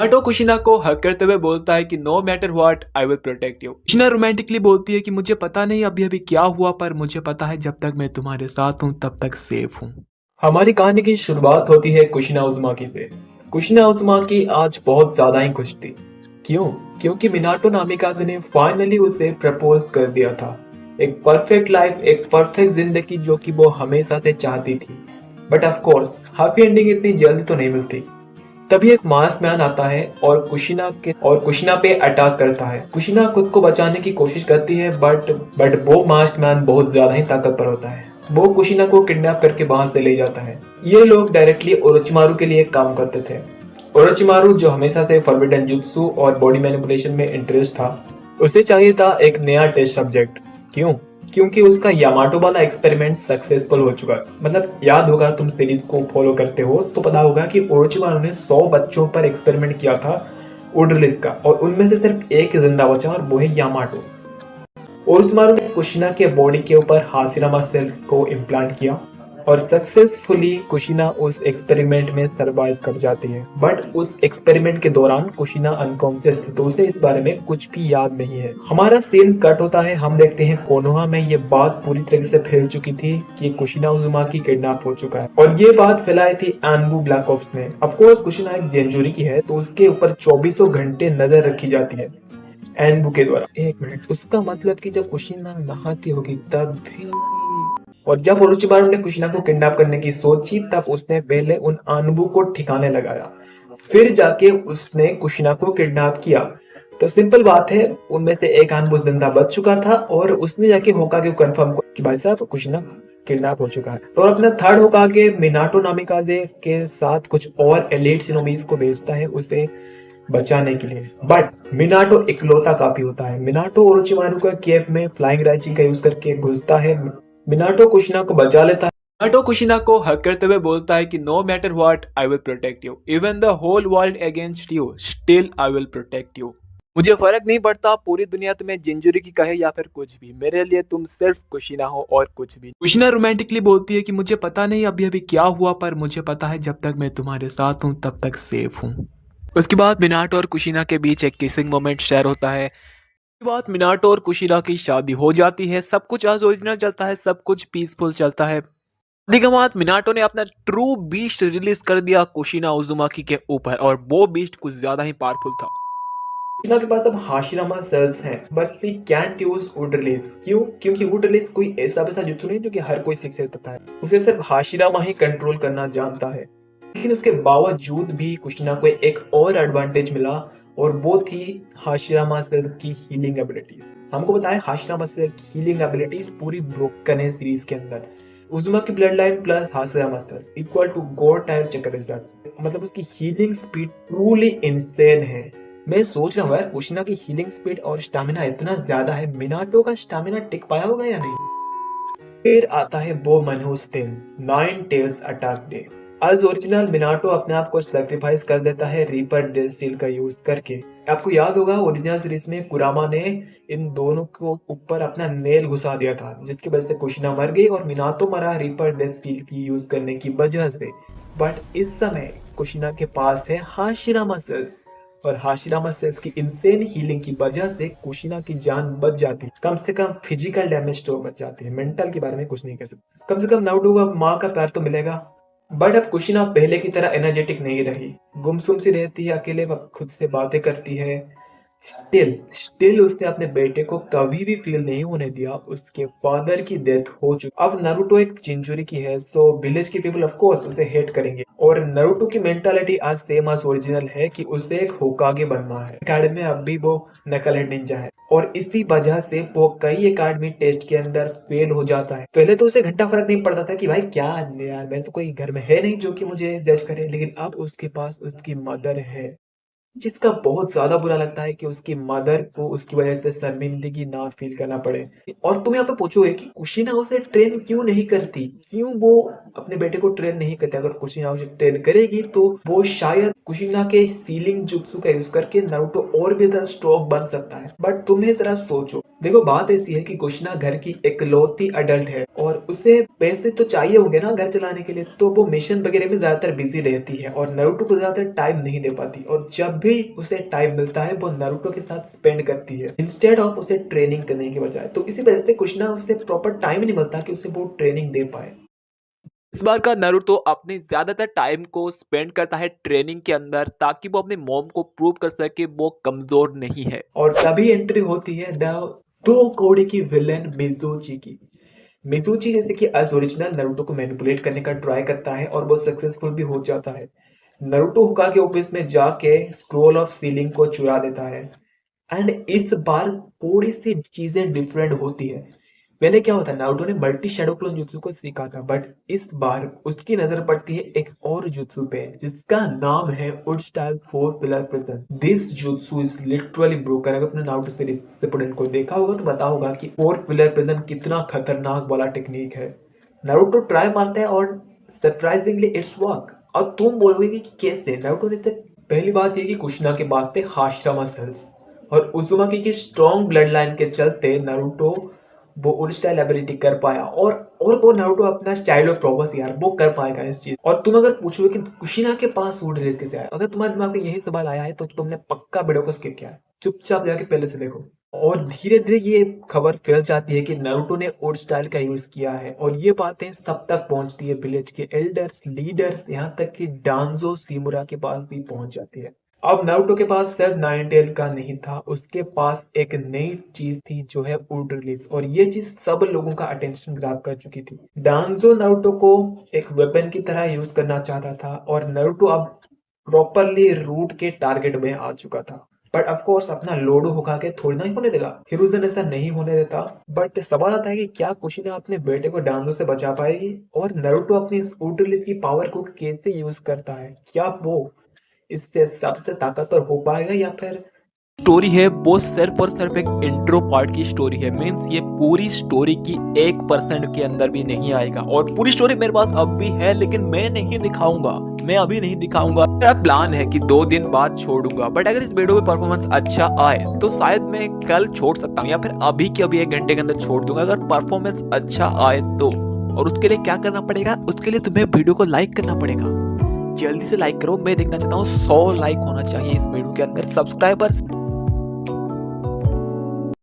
NATO कुशिना को हक करते हुए बोलता है कि no matter what I will protect you. Kushina romantically बोलती है कि मुझे पता नहीं अभी अभी क्या हुआ, पर मुझे पता है जब तक मैं तुम्हारे साथ हूँ तब तक सेफ हूँ। हमारी कहानी की शुरुआत होती है कुशिना उज़ुमाकी से। कुशिना उज़ुमाकी आज बहुत ज्यादा ही खुश थी। क्यों? क्योंकि मिनाटो नामिकाज़े ने फाइनली उसे प्रपोज कर दिया था। एक परफेक्ट लाइफ, एक परफेक्ट जिंदगी जो कि वो हमेशा से चाहती थी। But of course happy ending इतनी जल्दी तो नहीं मिलती। तभी एक मास्क मैन आता है और कुशिना पे अटैक करता है। कुशिना खुद को बचाने की कोशिश करती है बट वो मास्क मैन बहुत ज्यादा ही ताकतवर होता है। वो कुशिना को किडनैप करके वहां से ले जाता है। ये लोग डायरेक्टली ओरोचिमारू के लिए काम करते थे। ओरोचिमारू जो हमेशा से फॉरबिडन जुत्सु और बॉडी मैनिपुलेशन में इंटरेस्ट था, उसे चाहिए था एक नया टेस्ट सब्जेक्ट। क्यों? क्योंकि उसका यामाटो वाला एक्सपेरिमेंट सक्सेसफुल हो चुका है। मतलब याद होगा, तुम सीरीज को फॉलो करते हो तो पता होगा कि ओरोचिमारू ने 100 बच्चों पर एक्सपेरिमेंट किया था ओडरलिस का, और उनमें से सिर्फ एक जिंदा बचा और वो है यामाटो। ओरोचिमारू ने कुशिना के बॉडी के ऊपर हाशिरामा सेल को इम्प्लांट किया और सक्सेसफुली कुशिना उस एक्सपेरिमेंट में सरवाइव कर जाती है। बट उस एक्सपेरिमेंट के दौरान कुशिना अनकॉन्शियस थी, तो उसे इस बारे में कुछ भी याद नहीं है। हमारा सीन कट होता है, हम देखते हैं कोनोहा में ये बात पूरी तरीके से फैल चुकी थी कि कुशिना उज़ुमाकी किडनैप हो चुका है, और ये बात फैलाई थी एनबू ब्लैक ऑप्स ने। ऑफ कोर्स कुशिना एक जेंजुरी की है, तो उसके ऊपर 24 घंटे नजर रखी जाती है एनबू के द्वारा। एक मिनट, उसका मतलब कि जब कुशिना नहाती होगी तब भी। और जब ओरोचिमारू ने कुशिना को किडनैप करने की सोची तब उसने पहले उन अनबू को ठिकाने लगाया, फिर जाके उसने कुशिना को किडनैप किया। तो सिंपल बात है, उनमें से एक अनबू जिंदा बच चुका था और उसने जाके होकागे को कंफर्म कि भाई साहब कुशिना किडनैप हो चुका है। तो अपना थर्ड होकागे मिनाटो नामिकाज़े के साथ कुछ और एलीट शिनोबीज को भेजता है उसे बचाने के लिए। बट मिनाटो इकलौता काफी होता है। मिनाटो ओरोचिमारू का केप में फ्लाइंग राइची का यूज करके घुसता है। मिनाटो कुशिना को बचा लेता है। मिनाटो कुशिना को हक करते हुए बोलता है कि no matter what I will protect you, even the whole world against you still I will protect you. मुझे फर्क नहीं पड़ता पूरी दुनिया तुम्हें जिंजुरी की कहे या फिर कुछ भी, मेरे लिए तुम सिर्फ कुशिना हो और कुछ भी। कुशिना रोमांटिकली बोलती है कि मुझे पता नहीं अभी अभी क्या हुआ, पर मुझे पता है जब तक मैं तुम्हारे साथ हूँ तब तक सेफ हूँ। उसके बाद मिनाटो और कुशिना के बीच एक किसिंग मोमेंट शेयर होता है। उसके बाद मिनाटो और कुशिना की शादी हो जाती है। सब कुछ एज ओरिजिनल चलता है, सब कुछ पीसफुल चलता है। शादी के बाद मिनाटो ने अपना ट्रू बीस्ट रिलीज कर दिया कुशिना उज़ुमाकी के ऊपर, और वो बीस्ट कुछ ज्यादा ही पावरफुल था। कुशिना के पास अब हाशिरामा सेल्स हैं, but she can't use wood release. क्यों? क्योंकि वुड रिलीज कोई ऐसा वैसा जुत्सु नहीं जो कि हर कोई सीख सकता है, उसे सिर्फ हाशिरामा ही कंट्रोल करना जानता है। लेकिन उसके बावजूद भी कुशिना को एक और एडवांटेज मिला, और वो थी हाशिरामा सेल की हीलिंग एबिलिटीज। हमको बताया हाशिरामा सेल की हीलिंग एबिलिटीज पूरी ब्रोकन है सीरीज के अंदर। Uzumaki bloodline plus Hashirama cell equal to god type चक्कर रिजल्ट। मतलब उसकी हीलिंग स्पीड ट्रूली इंसेन है। मैं सोच रहा हूँ यार, कुशिना की हीलिंग स्पीड और स्टैमिना इतना ज्यादा है, मिनाटो का स्टैमिना टिक पाया होगा या नहीं। फिर आता है वो मनहूस दिन, 9 tails attack day. As original Minato अपने आप को सैक्रिफाइस कर देता है रीपर डेथ सील का यूज करके। आपको याद होगा ओरिजिनल सीरीज में कुरामा ने इन दोनों को ऊपर अपना नेल घुसा दिया था, जिसकी वजह से कुशिना मर गई और मिनाटो मरा रीपर डेथ सील की यूज करने की वजह से। बट इस समय कुशिना के पास है हाशिरामा सेल्स, और हाशिरामा सेल्स की इंसेन हीलिंग की वजह से कुशिना की जान बच जाती है। कम से कम फिजिकल डैमेज तो बच जाती है, मेंटल के बारे में कुछ नहीं कह सकते। कम से कम नारुतो को माँ का प्यार तो मिलेगा। बट अब कुशिना पहले की तरह एनर्जेटिक नहीं रही, गुमसुम सी रहती है, अकेले खुद से बातें करती है। स्टिल उसने अपने बेटे को कभी भी फील नहीं होने दिया। उसके फादर की डेथ हो चुकी। अब नारुतो एक जिंजुरी की है, सो विलेज के पीपल ऑफ कोर्स उसे हेट करेंगे, और नारुतो की मेंटालिटी आज सेम आज ओरिजिनल है कि उसे एक होकागे बनना है। अकेडमी में अब भी वो नकल हेड निंजा है, और इसी वजह से वो कई एकेडमी टेस्ट के अंदर फेल हो जाता है। पहले तो उसे घंटा फर्क नहीं पड़ता था कि भाई क्या यार, मैं तो कोई घर में है नहीं जो कि मुझे जज करे, लेकिन अब उसके पास उसकी मदर है, जिसका बहुत ज्यादा बुरा लगता है कि उसकी मदर को उसकी वजह से शर्मिंदगी ना फील करना पड़े। और तुम यहाँ पे पूछोगे कि कुशिना उसे ट्रेन क्यों नहीं करती, क्यों वो अपने बेटे को ट्रेन नहीं करती। अगर कुशिना उसे ट्रेन करेगी तो वो शायद कुशिना के सीलिंग जुत्सु का यूज करके नारुतो और भी ज्यादा स्ट्रॉन्ग बन सकता है। बट तुम्हें जरा सोचो, देखो बात ऐसी है कि कुशिना घर की इकलौती अडल्ट है, और उसे पैसे तो चाहिए होंगे ना घर चलाने के लिए, तो वो मिशन वगैरह में ज्यादातर बिजी रहती है और नारुतो को ज्यादातर टाइम नहीं दे पाती। और जब भी उसे टाइम मिलता है वो नारुतो के साथ स्पेंड करती है इंस्टेड ऑफ उसे ट्रेनिंग करने के बजाय। तो इसी वजह से कुछ ना उसे प्रॉपर टाइम नहीं मिलता कि उसे वो ट्रेनिंग दे पाए। इस बार का नारुतो अपनी ज्यादातर टाइम को स्पेंड करता है ट्रेनिंग के अंदर ताकि वो अपने मॉम को प्रूव कर सके वो कमजोर नहीं है। और तभी एंट्री होती है द 2 कौड़ी की विलेन मिज़ुची की। मिज़ुची जैसे कि एज ओरिजिनल नारुतो को मैनिपुलेट करने का ट्राई करता है और वो सक्सेसफुल भी हो जाता है। नारुतो होकागे ऑफिस में जाके स्क्रोल ऑफ सीलिंग को चुरा देता है। एंड इस बार थोड़ी सी चीजें डिफरेंट होती है। पहले क्या होता है, नारुतो ने मल्टी शैडो क्लोन जुत्सु को सीखा था, बट इस बार उसकी नजर पड़ती है एक और जुत्सु पे जिसका नाम है उड style 4 pillar prison. This jutsu is literally broken. अगर तुमने नारुतो सीरीज शिपुडेन को देखा होगा तो पता होगा कि 4 पिलर प्रिजन कितना खतरनाक वाला टेक्निक है। नारुतो ट्राई मारता है और सरप्राइजिंगली इट्स वर्क। और तुम बोलोगे कि कैसे? नारुतो ने पहली बात ये कि कुशिना के पास थे हाशिरामा सेल्स और उजुमाकी की स्ट्रॉन्ग ब्लड लाइन के चलते नारुतो वो उड स्टाइल एबिलिटी कर पाया। और वो नारुतो अपना स्टाइल ऑफ प्रोग्रेस यार वो कर पाएगा इस चीज। और तुम अगर पूछोगे कि कुशिना के पास वुड रेस कैसे आया, अगर तुम्हारे दिमाग में यही सवाल आया है तो तुमने पक्का वीडियो को स्किप किया है। चुपचाप जाके पहले से देखो। और धीरे धीरे ये खबर फैल जाती है कि नारुतो ने उड स्टाइल का यूज किया है और ये बातें सब तक पहुंचती है विलेज के एल्डर्स, लीडर्स, यहाँ तक कि डांजो शिमुरा के पास भी पहुंच जाती है। अब नारुतो के पास सिर्फ नाइनटेल का नहीं था, उसके पास एक नई चीज थी जो है उड रिलीज। और ये चीज सब लोगों का अटेंशन ग्रैब कर चुकी थी। डांजो नारुतो को एक वेपन की तरह यूज करना चाहता था और नारुतो अब प्रॉपरली रूट के टारगेट में आ चुका था। बट ऑफ कोर्स अपना लोडो होकागे थोड़ी ना ही होने देगा। हिरुzen ऐसा नहीं होने देता। बट सवाल आता है कि क्या कुशिना अपने बेटे को डांजो से बचा पाएगी और नारुतो अपनी इस उड रिलीज की पावर को कैसे यूज करता है? क्या वो इससे सबसे ताकतवर हो पाएगा या फिर स्टोरी है वो सिर्फ और सिर्फ एक इंट्रो पार्ट की स्टोरी है। मींस ये पूरी स्टोरी की 1% के अंदर भी नहीं आएगा। और पूरी स्टोरी मेरे पास अब भी है लेकिन मैं नहीं दिखाऊंगा, मैं अभी नहीं दिखाऊंगा। मेरा प्लान है कि 2 दिन बाद छोड़ूंगा। बट अगर इस वीडियो में परफॉर्मेंस अच्छा आए तो शायद मैं कल छोड़ सकता हूँ या फिर अभी के अभी 1 घंटे के अंदर छोड़ दूंगा अगर परफॉर्मेंस अच्छा आए तो। और उसके लिए क्या करना पड़ेगा? उसके लिए तुम्हें वीडियो को लाइक करना पड़ेगा। जल्दी से लाइक करो, मैं देखना चाहता हूँ 100 लाइक होना चाहिए इस वीडियो के अंदर। सब्सक्राइबर्स